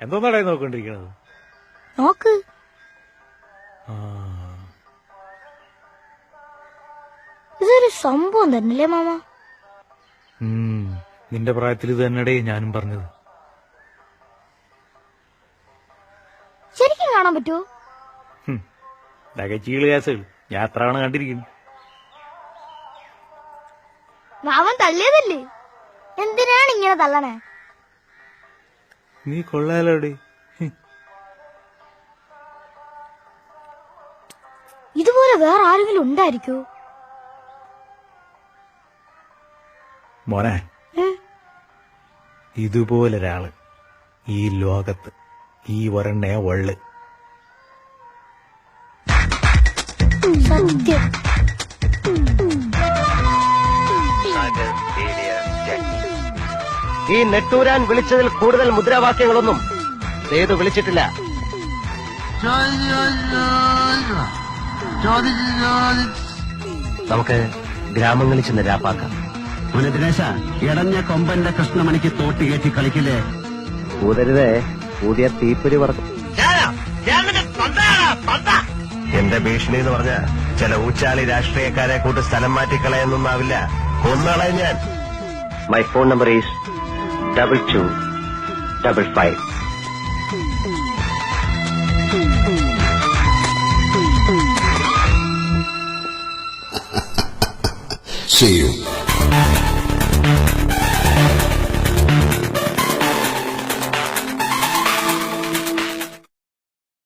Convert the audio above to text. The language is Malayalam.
എന്തോന്നാടേ നോക്കൊണ്ടിരിക്കണത്? നോക്ക്. ഇതൊരു സംഭവം തന്നെയല്ലേ മാമ? നിന്റെ പ്രായത്തിൽ ഇത് തന്നെടേ ഞാനും പറഞ്ഞത്. ശരിക്കും കാണാൻ പറ്റുമോ? ചീള് കേസുകൾ ഞാൻ എത്ര തവണ കണ്ടിരിക്കുന്നു. മാമൻ തള്ളിയതല്ലേ, എന്തിനാണ് ഇങ്ങനെ തള്ളണേ? നീ കൊള്ളാലോടെ. ഇതുപോലെ വേറെ ആരെങ്കിലും ഉണ്ടായിരിക്കോ? മോനെ, ഇതുപോലൊരാള് ഈ ലോകത്ത് ഈ ഒരെണ്ണേ ഉള്ളു. സത്യം. ഈ നെട്ടൂരാൻ വിളിച്ചതിൽ കൂടുതൽ മുദ്രാവാക്യങ്ങളൊന്നും സേതു വിളിച്ചിട്ടില്ല. നമുക്ക് ഗ്രാമങ്ങളിൽ ചെന്ന് രാപ്പാക്കാം. ദിനേശ, ഇടഞ്ഞ കൊമ്പന്റെ കൃഷ്ണമണിക്ക് തോട്ടി കയറ്റി കളിക്കില്ലേ? ഊതരുതേ, ഊതിയ തീപ്പൊരി പറക്കും. എന്റെ ഭീഷണി എന്ന് പറഞ്ഞ ചില ഊച്ചാളി രാഷ്ട്രീയക്കാരെ കൂട്ട് സ്ഥലം മാറ്റിക്കളയെന്നൊന്നാവില്ല, കൊന്നുകളയും ഞാൻ. My phone number is 2255. See you.